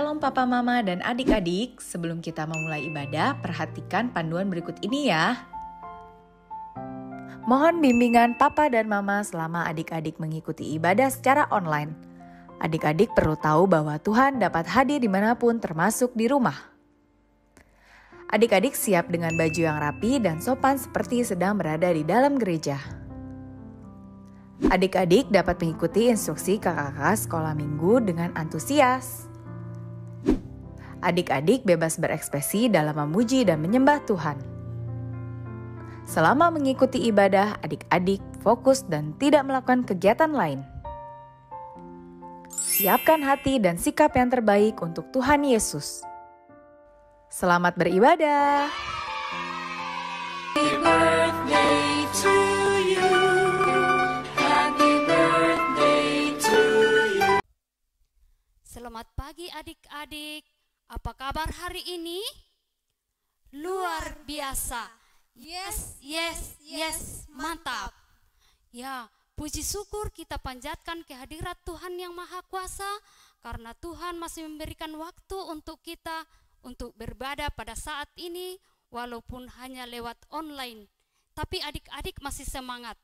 Shalom Papa Mama dan adik-adik, sebelum kita memulai ibadah, perhatikan panduan berikut ini ya. Mohon bimbingan Papa dan Mama selama adik-adik mengikuti ibadah secara online. Adik-adik perlu tahu bahwa Tuhan dapat hadir dimanapun termasuk di rumah. Adik-adik siap dengan baju yang rapi dan sopan seperti sedang berada di dalam gereja. Adik-adik dapat mengikuti instruksi kakak-kakak sekolah minggu dengan antusias. Adik-adik bebas berekspresi dalam memuji dan menyembah Tuhan. Selama mengikuti ibadah, adik-adik fokus dan tidak melakukan kegiatan lain. Siapkan hati dan sikap yang terbaik untuk Tuhan Yesus. Selamat beribadah. Happy birthday to you. Happy birthday to you. Selamat pagi adik-adik. Apa kabar hari ini? Luar biasa. Yes, mantap. Ya, puji syukur kita panjatkan kehadirat Tuhan yang Maha Kuasa karena Tuhan masih memberikan waktu untuk kita untuk beribadah pada saat ini walaupun hanya lewat online. Tapi adik-adik masih semangat.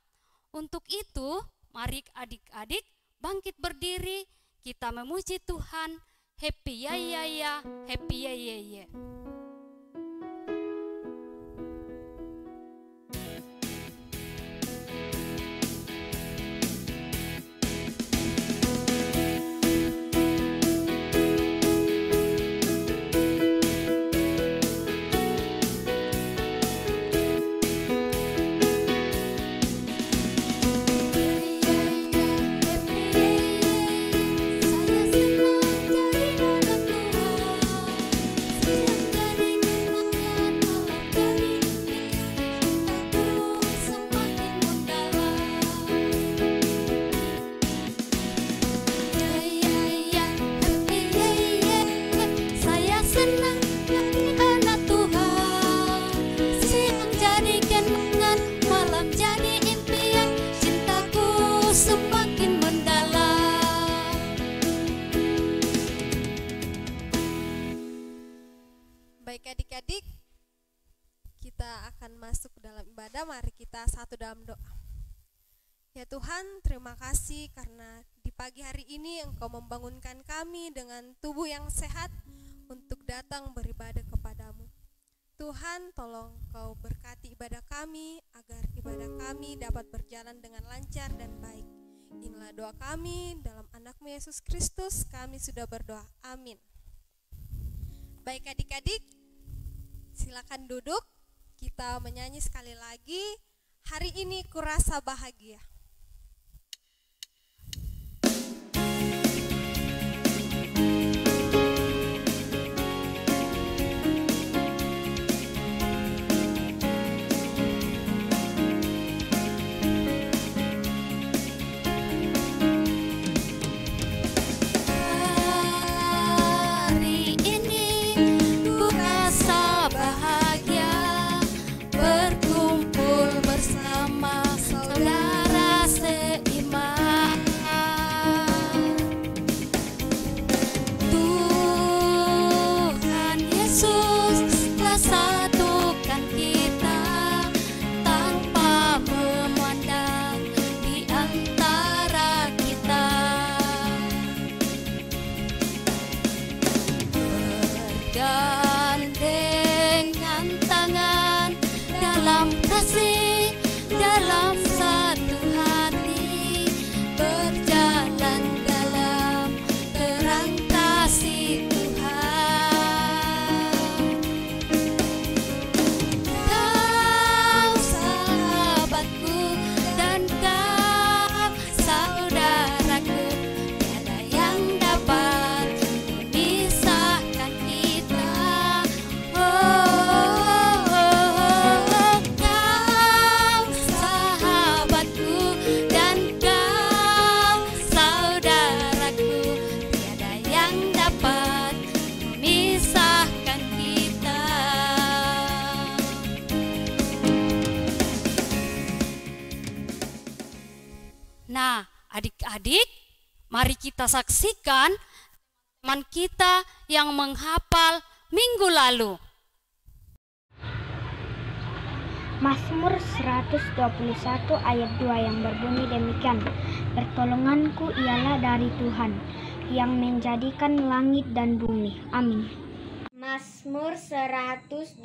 Untuk itu, mari adik-adik bangkit berdiri, kita memuji Tuhan. Happy ya, happy ya. Baik adik-adik, kita akan masuk dalam ibadah. Mari kita satu dalam doa. Ya Tuhan, terima kasih karena di pagi hari ini Engkau membangunkan kami dengan tubuh yang sehat untuk datang beribadah kepadamu. Tuhan, tolong Kau berkati ibadah kami agar ibadah kami dapat berjalan dengan lancar dan baik. Inilah doa kami dalam anak-Mu Yesus Kristus, kami sudah berdoa. Amin. Baik adik-adik, silakan duduk. Kita menyanyi sekali lagi. Hari ini kurasa bahagia. Nah, adik-adik, mari kita saksikan teman kita yang menghafal minggu lalu. Mazmur 121 ayat 2 yang berbunyi demikian. Pertolonganku ialah dari Tuhan yang menjadikan langit dan bumi. Amin. Mazmur 121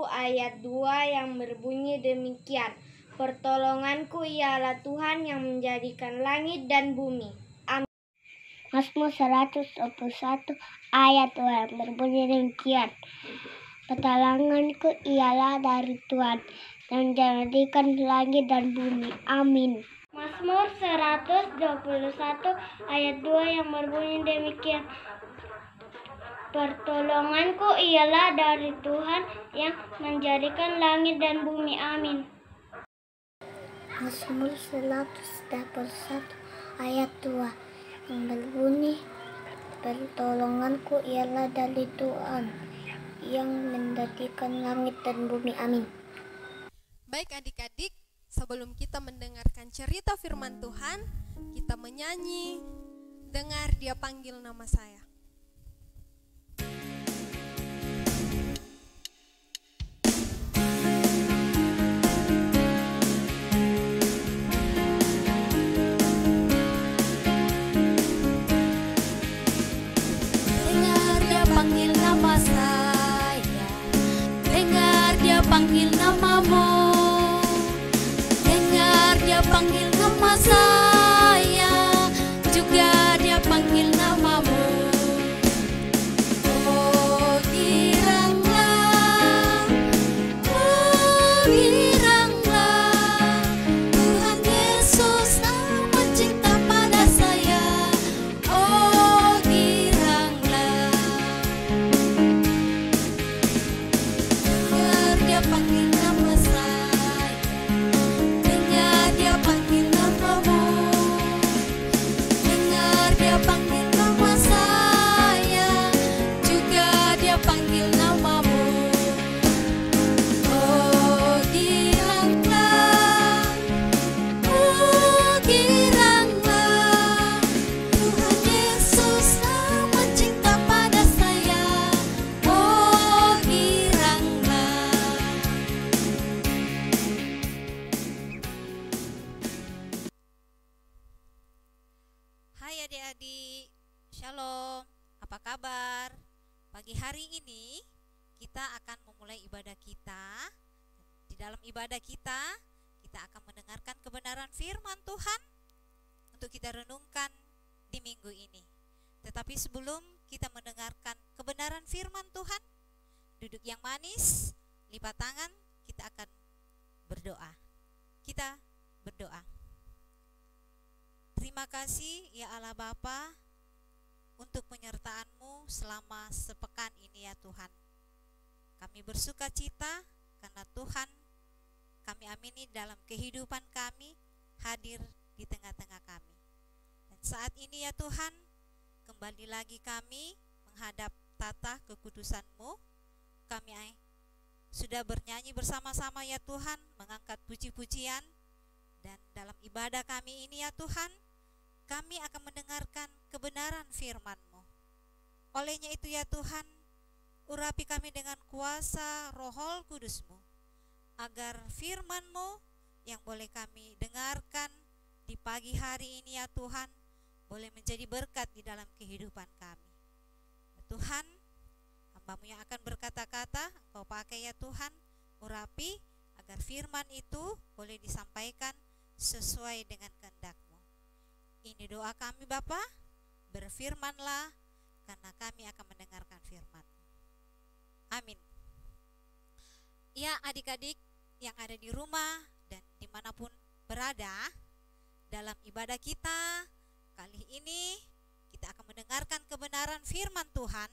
ayat 2 yang berbunyi demikian. Pertolonganku ialah Tuhan yang menjadikan langit dan bumi. Amin. Mazmur 121 ayat 2 yang berbunyi demikian. Pertolonganku ialah dari Tuhan yang menjadikan langit dan bumi. Amin. Mazmur 121 ayat 2 yang berbunyi demikian. Pertolonganku ialah dari Tuhan yang menjadikan langit dan bumi. Amin. Mazmur 121 ayat 2 yang berbunyi, pertolonganku ialah dari Tuhan yang menjadikan langit dan bumi. Amin. Baik adik-adik, sebelum kita mendengarkan cerita firman Tuhan, kita menyanyi Dengar Dia Panggil Nama Saya. Dengar Dia panggil nama saya, dengar Dia panggil namamu, dengar Dia panggil nama saya, juga Dia panggil namamu. Oh giranglah, Tuhan Yesus amat cinta pada saya. Oh giranglah, dengar Dia panggil nama saya, dengar Dia panggil namamu, dengar Dia panggil nama saya, juga Dia panggil namamu. Oh giranglah, Tuhan Yesus amat cinta pada saya. Oh giranglah. Hai adik-adik, shalom, apa kabar? Pagi hari ini kita akan memulai ibadah kita. Di dalam ibadah kita akan mendengarkan kebenaran firman Tuhan untuk kita renungkan di minggu ini. Tetapi sebelum kita mendengarkan kebenaran firman Tuhan, duduk yang manis, lipat tangan, kita akan berdoa. Kita berdoa. Terima kasih ya Allah Bapa untuk penyertaan-Mu selama sepekan ini ya Tuhan. Kami bersuka cita karena Tuhan kami amini dalam kehidupan kami hadir di tengah-tengah kami. Dan saat ini ya Tuhan, kembali lagi kami menghadap tata kekudusan-Mu. Kami sudah bernyanyi bersama-sama ya Tuhan, mengangkat puji-pujian. Dan dalam ibadah kami ini ya Tuhan, kami akan mendengarkan kebenaran firman-Mu. Olehnya itu ya Tuhan, urapi kami dengan kuasa Roh Kudus-Mu, agar firman-Mu yang boleh kami dengarkan di pagi hari ini ya Tuhan, boleh menjadi berkat di dalam kehidupan kami. Ya Tuhan, hamba-Mu yang akan berkata-kata, Engkau pakai ya Tuhan, urapi agar firman itu boleh disampaikan sesuai dengan kehendak-Mu. Ini doa kami Bapa, berfirmanlah karena kami akan mendengarkan firman-Mu. Amin. Ya adik-adik yang ada di rumah dan dimanapun berada, dalam ibadah kita kali ini kita akan mendengarkan kebenaran firman Tuhan,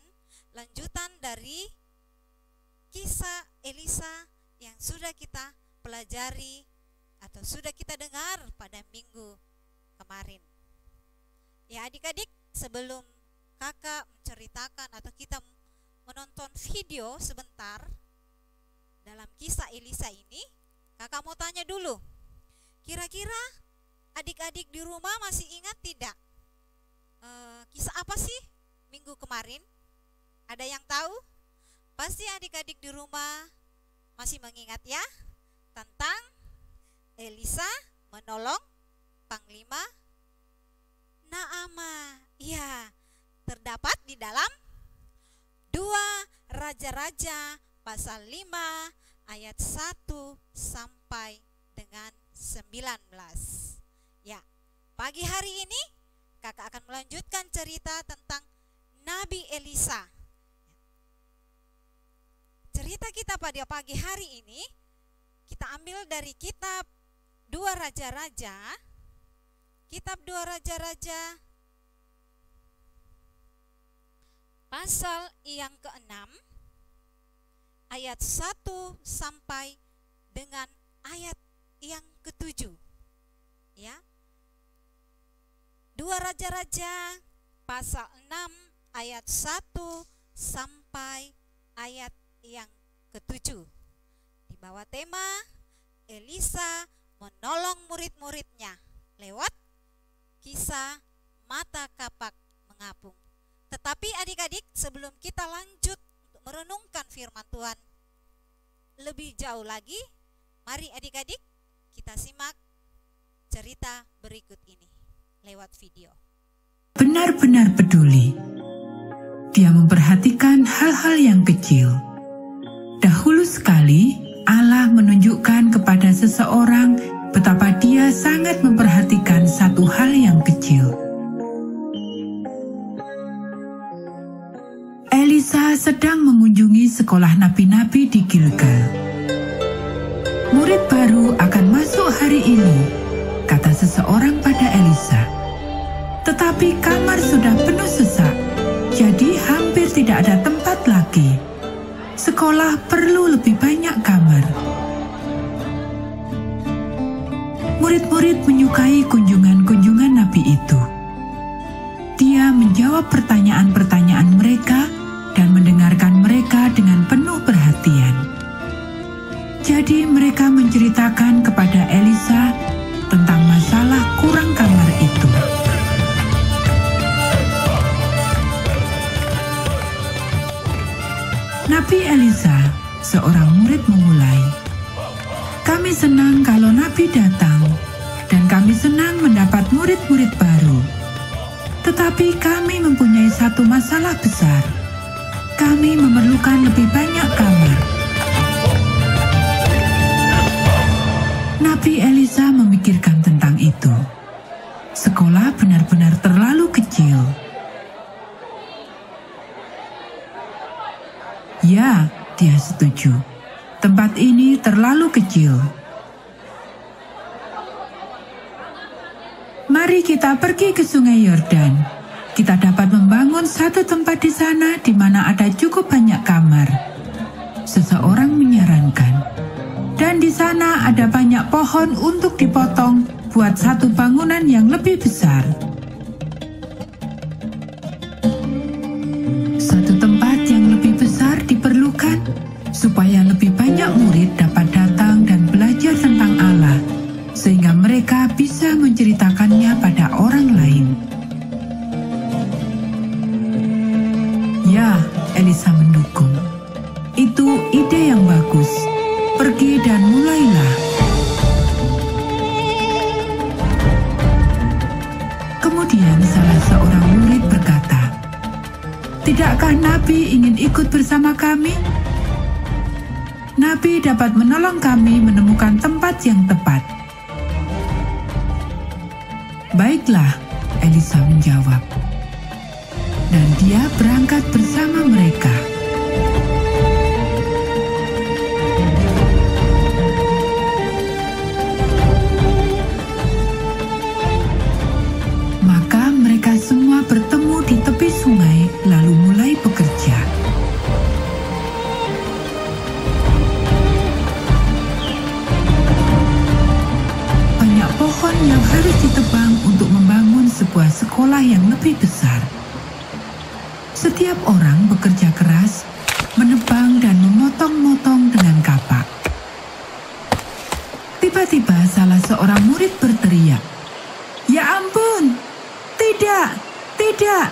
lanjutan dari kisah Elisa yang sudah kita pelajari atau sudah kita dengar pada minggu kemarin. Ya adik-adik, sebelum kakak menceritakan atau kita menonton video sebentar dalam kisah Elisa ini, kakak mau tanya dulu, kira-kira adik-adik di rumah masih ingat tidak kisah apa sih minggu kemarin? Ada yang tahu? Pasti adik-adik di rumah masih mengingat ya tentang Elisa menolong Panglima Naaman. Ya, terdapat di dalam 2 Raja-Raja pasal 5 ayat 1 sampai dengan 19. Ya, pagi hari ini kakak akan melanjutkan cerita tentang Nabi Elisa. Cerita kita pada pagi hari ini kita ambil dari kitab 2 Raja-Raja. Kitab 2 Raja-Raja pasal yang ke-6 ayat 1 sampai dengan ayat yang ke-7. Ya. 2 Raja-Raja pasal 6 ayat 1 sampai ayat yang ke-7. Di bawah tema Elisa menolong murid-muridnya lewat kisah mata kapak mengapung. Tetapi adik-adik, sebelum kita lanjut untuk merenungkan firman Tuhan lebih jauh lagi, mari adik-adik kita simak cerita berikut ini lewat video. Benar-benar peduli. Dia memperhatikan hal-hal yang kecil. Dahulu sekali, Allah menunjukkan kepada seseorang betapa dia sangat memperhatikan satu hal yang kecil. Elisa sedang mengunjungi sekolah nabi-nabi di Gilgal. Murid baru akan masuk hari ini, kata seseorang pada Elisa. Tetapi kamar sudah penuh sesak, jadi hampir tidak ada tempat lagi. Sekolah perlu lebih banyak kamar. Murid-murid menyukai kunjungan-kunjungan nabi itu. Dia menjawab pertanyaan-pertanyaan mereka dan mendengarkan mereka dengan penuh perhatian. Jadi mereka menceritakan kepada Elisa tentang masalah kurang kamar itu. Nabi Elisa, seorang murid memulai, "Kami senang kalau Nabi datang, dan kami senang mendapat murid-murid baru. Tetapi kami mempunyai satu masalah besar. Kami memerlukan lebih banyak kamar." Nabi Elisa memikirkan tentang itu. Sekolah benar-benar terlalu kecil. Ya, dia setuju. Tempat ini terlalu kecil. Mari kita pergi ke Sungai Yordan. Kita dapat membangun satu tempat di sana di mana ada cukup banyak kamar. Seseorang menyarankan. Dan di sana ada banyak pohon untuk dipotong buat satu bangunan yang lebih besar. Satu tempat yang lebih besar diperlukan supaya lebih banyak murid dapat datang dan belajar tentang Allah, sehingga mereka bisa menceritakannya pada orang lain. Ya, Elisa mendukung. Itu ide yang bagus. Pergi dan mulailah. Kemudian salah seorang murid berkata, "Tidakkah Nabi ingin ikut bersama kami? Nabi dapat menolong kami menemukan tempat yang tepat." "Baiklah," Elisa menjawab. Dan dia berangkat bersama mereka. Maka mereka semua bertemu di tepi sungai, lalu mulai bekerja. Banyak pohon yang harus ditebang untuk membangun sebuah sekolah yang lebih besar. Setiap orang bekerja keras, menebang dan memotong-motong dengan kapak. Tiba-tiba salah seorang murid berteriak, "Ya ampun! Tidak! Tidak!"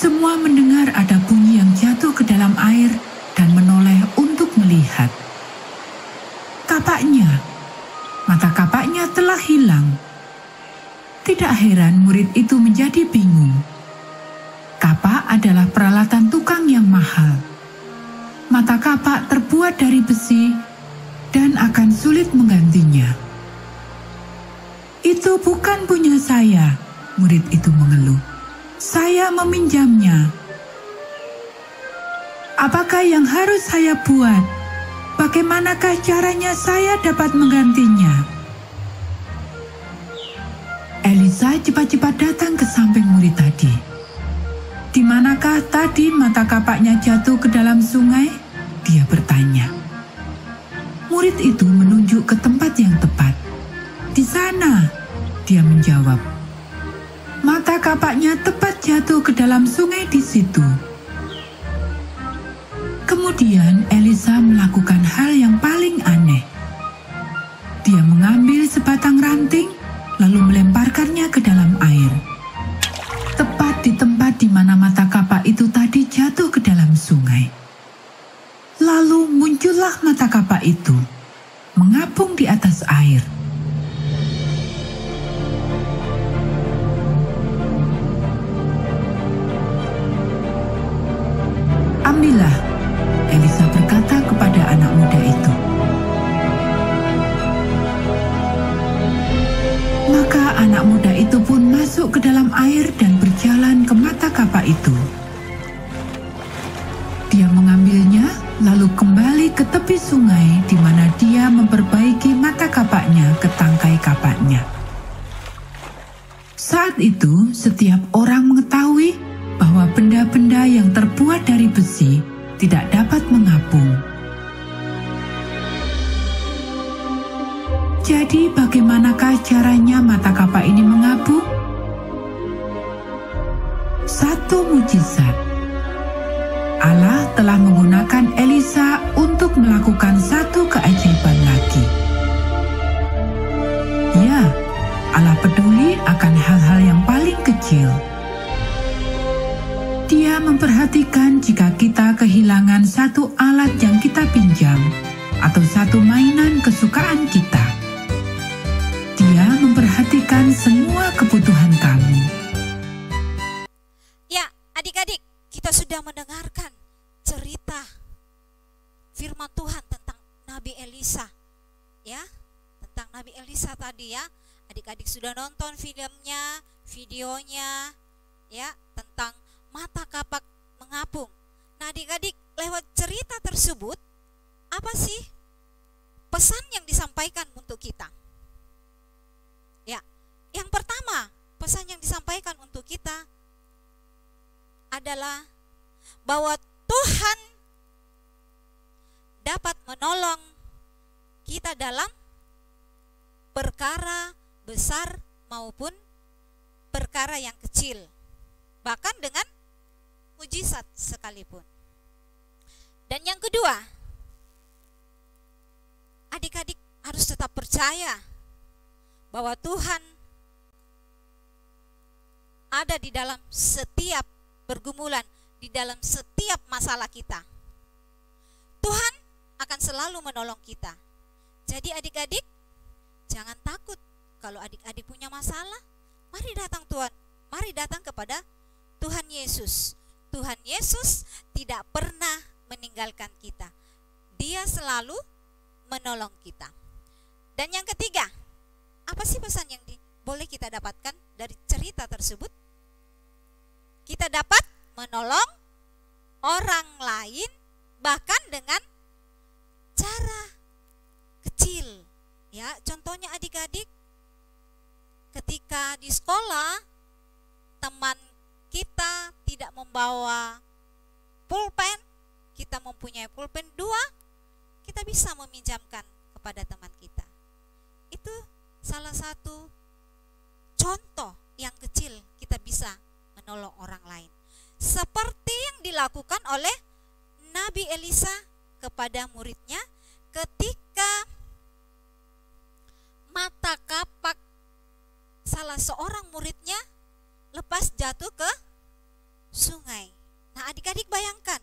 Semua mendengar ada bunyi yang jatuh ke dalam air dan menoleh untuk melihat. Mata kapaknya telah hilang. Tidak heran murid itu menjadi bingung. Kapak adalah peralatan tukang yang mahal. Mata kapak terbuat dari besi dan akan sulit menggantinya. Itu bukan punya saya, murid itu mengeluh. Saya meminjamnya. Apakah yang harus saya buat? Bagaimanakah caranya saya dapat menggantinya? Elisa cepat-cepat datang ke samping murid tadi. Di manakah tadi mata kapaknya jatuh ke dalam sungai? Dia bertanya. Murid itu menunjuk ke tempat yang tepat. Di sana, dia menjawab. Mata kapaknya tepat jatuh ke dalam sungai di situ. Kemudian Elisa melakukan hal yang paling aneh. Dia mengambil sebatang ranting, lalu melemparkannya ke dalam air. Tepat di tempat di mana mata kapak itu tadi jatuh ke dalam sungai. Lalu muncullah mata kapak itu, mengapung di atas air. Ambillah, Elisa berkata kepada anak muda itu. Maka anak muda itu pun masuk ke dalam air dan berjalan ke mata kapak itu. Dia mengambilnya, lalu kembali ke tepi sungai di mana dia memperbaiki mata kapaknya ke tangkai kapaknya. Saat itu, setiap orang mengetahui bahwa benda-benda yang terbuat dari besi tidak dapat mengapung. Jadi bagaimanakah caranya mata kapak ini mengapung? Satu mujizat. Allah telah menggunakan Elisa untuk melakukan satu keajaiban lagi. Ya, Allah peduli akan hal-hal yang paling kecil. Dia memperhatikan jika kita kehilangan satu alat yang kita pinjam atau satu mainan kesukaan kita. Dia memperhatikan semua kebutuhan kamu. Ya, adik-adik, kita sudah mendengarkan cerita firman Tuhan tentang Nabi Elisa. Ya, tentang Nabi Elisa tadi ya. Adik-adik sudah nonton filmnya, videonya ya, tentang mata kapak mengapung. Nah, adik-adik, lewat cerita tersebut, apa sih pesan yang disampaikan untuk kita? Ya, yang pertama, pesan yang disampaikan untuk kita adalah bahwa Tuhan dapat menolong kita dalam perkara besar maupun perkara yang kecil, bahkan dengan mujizat sekalipun. Dan yang kedua, adik-adik harus tetap percaya bahwa Tuhan ada di dalam setiap pergumulan, di dalam setiap masalah kita. Tuhan akan selalu menolong kita. Jadi adik-adik, jangan takut kalau adik-adik punya masalah. Mari datang kepada Tuhan Yesus. Tuhan Yesus tidak pernah meninggalkan kita. Dia selalu menolong kita. Dan yang ketiga, apa sih pesan yang boleh kita dapatkan dari cerita tersebut? Kita dapat menolong orang lain bahkan dengan cara kecil. Ya, contohnya adik-adik, ketika di sekolah teman kita tidak membawa pulpen, kita mempunyai pulpen 2, kita bisa meminjamkan kepada teman kita. Itu salah satu contoh yang kecil kita bisa menolong orang lain. Seperti yang dilakukan oleh Nabi Elisa kepada muridnya ketika mata kapak salah seorang muridnya lepas jatuh ke sungai. Nah, adik-adik bayangkan,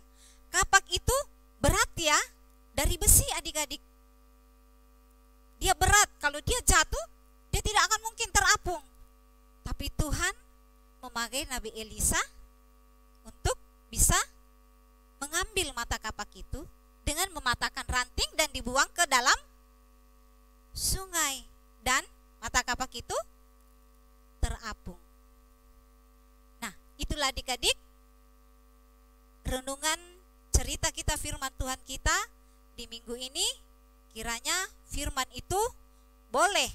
kapak itu berat ya, dari besi adik-adik. Dia berat, kalau dia jatuh, dia tidak akan mungkin terapung. Tapi Tuhan memakai Nabi Elisa untuk bisa mengambil mata kapak itu dengan mematahkan ranting dan dibuang ke dalam sungai. Dan mata kapak itu terapung. Nah, itulah adik-adik renungan cerita kita, firman Tuhan kita di minggu ini. Kiranya firman itu boleh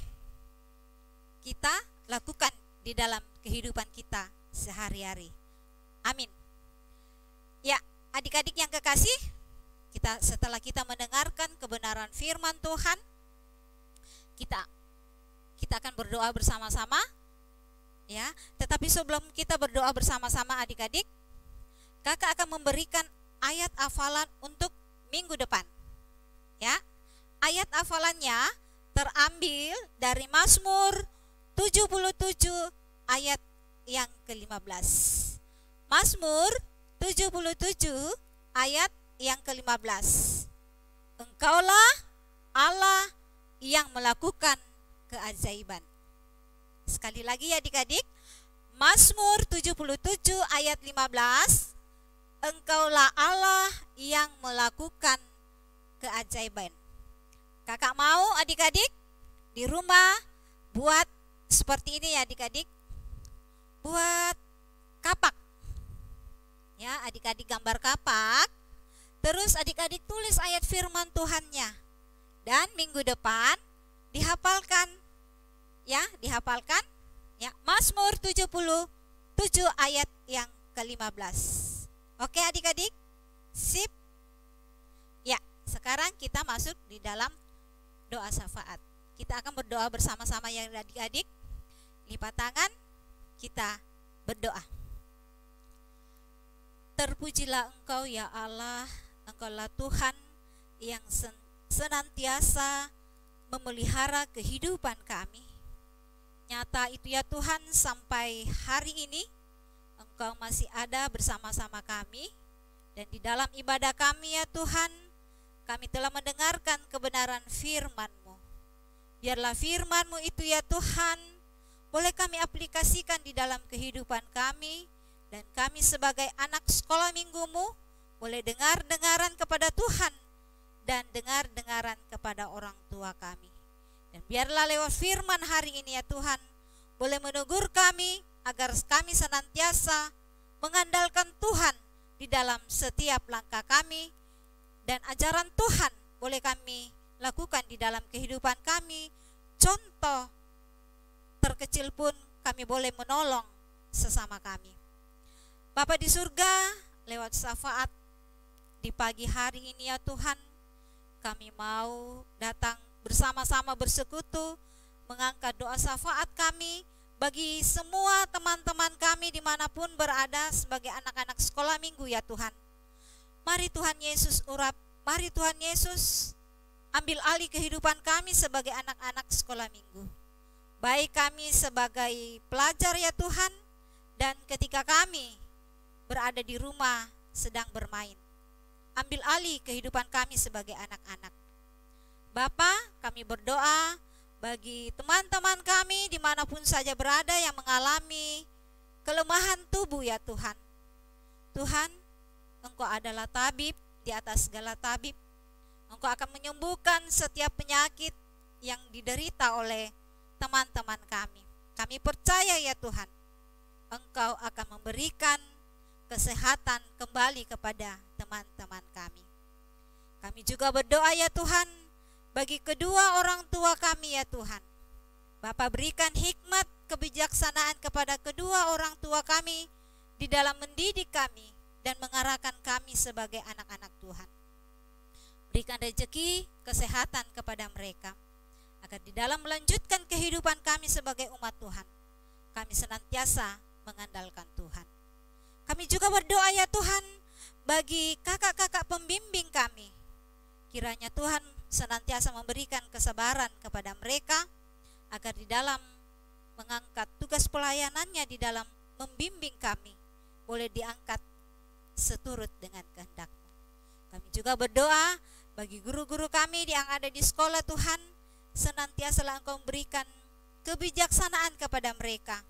kita lakukan di dalam kehidupan kita sehari-hari. Amin. Ya, adik-adik yang kekasih, setelah kita mendengarkan kebenaran firman Tuhan, kita akan berdoa bersama-sama. Ya, tetapi sebelum kita berdoa bersama-sama adik-adik, kakak akan memberikan ayat hafalan untuk minggu depan. Ya, ayat hafalannya terambil dari Mazmur 77 ayat yang ke-15. Mazmur 77 ayat yang ke-15. Engkaulah Allah yang melakukan keajaiban. Sekali lagi ya adik-adik, Mazmur 77 ayat 15. Engkaulah Allah yang melakukan keajaiban. Kakak mau adik-adik di rumah buat seperti ini ya adik-adik. Buat kapak. Ya, adik-adik gambar kapak. Terus adik-adik tulis ayat firman Tuhannya. Dan minggu depan dihafalkan. Ya, dihafalkan. Ya, Mazmur 77 ayat yang ke-15. Oke adik-adik? Sip. Ya, sekarang kita masuk di dalam doa syafaat. Kita akan berdoa bersama-sama ya adik-adik. Lipat tangan, kita berdoa. Terpujilah Engkau ya Allah, Engkaulah Tuhan yang senantiasa memelihara kehidupan kami. Nyata itu ya Tuhan, sampai hari ini Engkau masih ada bersama-sama kami. Dan di dalam ibadah kami ya Tuhan, kami telah mendengarkan kebenaran firman-Mu. Biarlah firman-Mu itu ya Tuhan, boleh kami aplikasikan di dalam kehidupan kami. Dan kami sebagai anak sekolah minggu-Mu boleh dengar-dengaran kepada Tuhan dan dengar-dengaran kepada orang tua kami. Dan biarlah lewat firman hari ini ya Tuhan, boleh menegur kami agar kami senantiasa mengandalkan Tuhan di dalam setiap langkah kami. Dan ajaran Tuhan boleh kami lakukan di dalam kehidupan kami. Contoh terkecil pun kami boleh menolong sesama kami. Bapa di surga, lewat syafaat di pagi hari ini ya Tuhan, kami mau datang bersama-sama bersekutu mengangkat doa syafaat kami bagi semua teman-teman kami dimanapun berada sebagai anak-anak sekolah minggu ya Tuhan. Mari Tuhan Yesus urap, mari Tuhan Yesus ambil alih kehidupan kami sebagai anak-anak sekolah minggu. Baik kami sebagai pelajar ya Tuhan, dan ketika kami berada di rumah sedang bermain. Ambil alih kehidupan kami sebagai anak-anak. Bapa, kami berdoa bagi teman-teman kami dimanapun saja berada yang mengalami kelemahan tubuh ya Tuhan. Tuhan, Engkau adalah tabib di atas segala tabib. Engkau akan menyembuhkan setiap penyakit yang diderita oleh teman-teman kami. Kami percaya ya Tuhan, Engkau akan memberikan kesehatan kembali kepada teman-teman kami. Kami juga berdoa ya Tuhan bagi kedua orang tua kami ya Tuhan. Bapa, berikan hikmat kebijaksanaan kepada kedua orang tua kami di dalam mendidik kami dan mengarahkan kami sebagai anak-anak Tuhan. Berikan rezeki kesehatan kepada mereka agar di dalam melanjutkan kehidupan kami sebagai umat Tuhan, kami senantiasa mengandalkan Tuhan. Kami juga berdoa ya Tuhan bagi kakak-kakak pembimbing kami. Kiranya Tuhan senantiasa memberikan kesabaran kepada mereka agar di dalam mengangkat tugas pelayanannya di dalam membimbing kami, boleh diangkat seturut dengan kehendak-Mu. Kami juga berdoa bagi guru-guru kami yang ada di sekolah Tuhan, senantiasalah Engkau berikan kebijaksanaan kepada mereka.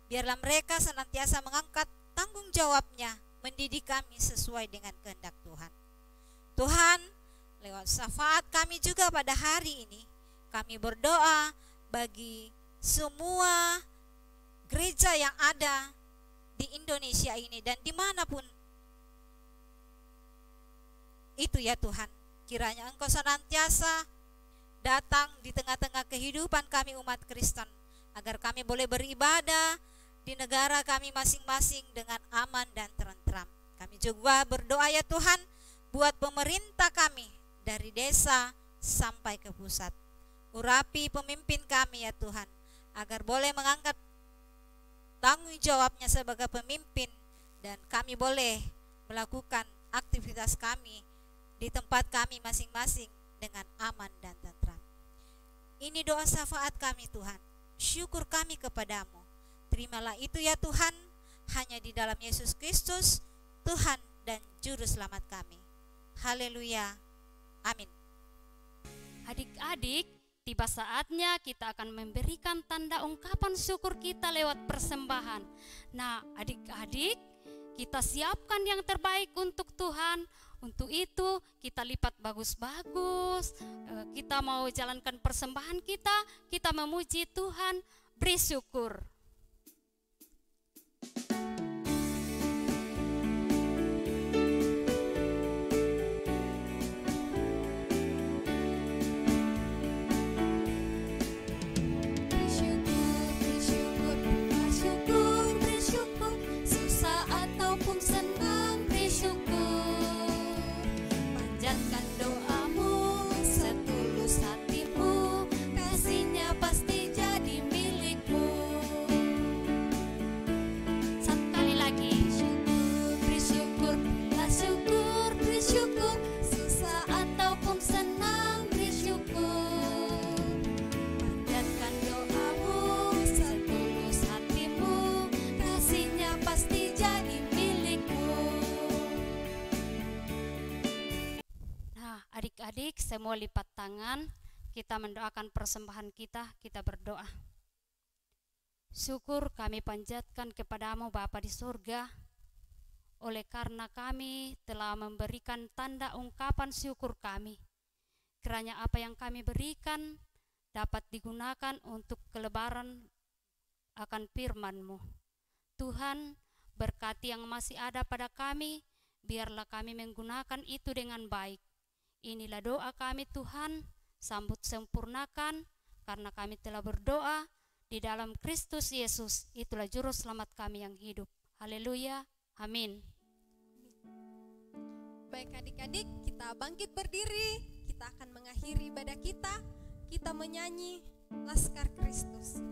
Biarlah mereka senantiasa mengangkat tanggung jawabnya mendidik kami sesuai dengan kehendak Tuhan. Tuhan, lewat syafaat kami juga pada hari ini, kami berdoa bagi semua gereja yang ada di Indonesia ini dan dimanapun itu ya Tuhan. Kiranya Engkau senantiasa datang di tengah-tengah kehidupan kami umat Kristen, agar kami boleh beribadah di negara kami masing-masing dengan aman dan tentram. Kami juga berdoa ya Tuhan buat pemerintah kami dari desa sampai ke pusat. Urapi pemimpin kami ya Tuhan, agar boleh mengangkat tanggung jawabnya sebagai pemimpin dan kami boleh melakukan aktivitas kami di tempat kami masing-masing dengan aman dan tentram. Ini doa syafaat kami Tuhan. Syukur kami kepadamu. Terimalah itu ya Tuhan, hanya di dalam Yesus Kristus, Tuhan dan Juru Selamat kami. Haleluya. Amin. Adik-adik, tiba saatnya kita akan memberikan tanda ungkapan syukur kita lewat persembahan. Nah, adik-adik, kita siapkan yang terbaik untuk Tuhan. Untuk itu kita lipat bagus-bagus. Kita mau jalankan persembahan kita memuji Tuhan, beri syukur. Adik-adik semua lipat tangan, kita mendoakan persembahan kita berdoa. Syukur kami panjatkan kepadamu Bapa di surga, oleh karena kami telah memberikan tanda ungkapan syukur kami. Kiranya apa yang kami berikan dapat digunakan untuk kelebaran akan firman-Mu. Tuhan, berkati yang masih ada pada kami, biarlah kami menggunakan itu dengan baik. Inilah doa kami Tuhan, sambut sempurnakan, karena kami telah berdoa di dalam Kristus Yesus, itulah Juru Selamat kami yang hidup. Haleluya, amin. Baik adik-adik, kita bangkit berdiri, kita akan mengakhiri ibadah kita menyanyi Laskar Kristus.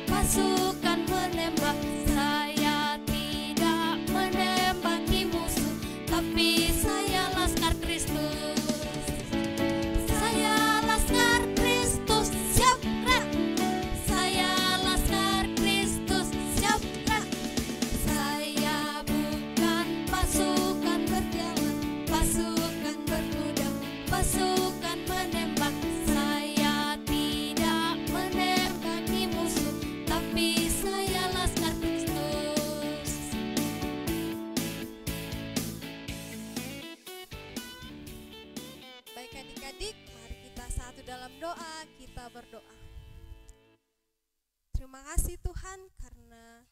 Pasukan menembak, saya tidak menembaki musuh, tapi saya Laskar Kristus. Saya Laskar Kristus, siap gerak. Saya Laskar Kristus, siap gerak. Saya bukan pasukan berjalan, pasukan berkuda, pasukan menembak. Saya tidak menembaki musuh, tapi saya Laskar Kristus. Baik adik-adik, mari kita satu dalam doa, kita berdoa. Terima kasih Tuhan karena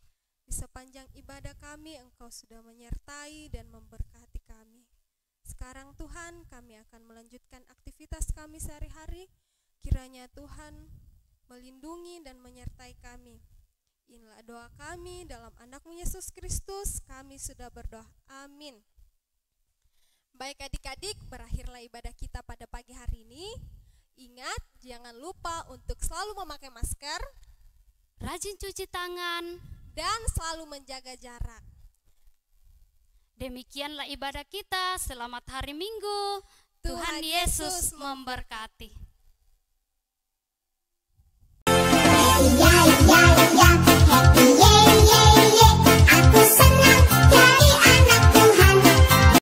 di sepanjang ibadah kami Engkau sudah menyertai dan memberkati kami. Sekarang Tuhan, kami akan melanjutkan aktivitas kami sehari-hari. Kiranya Tuhan melindungi dan menyertai kami. Inilah doa kami dalam anak-Mu Yesus Kristus, kami sudah berdoa. Amin. Baik adik-adik, berakhirlah ibadah kita pada pagi hari ini. Ingat, jangan lupa untuk selalu memakai masker, Rajin cuci tangan. dan selalu menjaga jarak. Demikianlah ibadah kita. Selamat hari Minggu. Tuhan Yesus memberkati.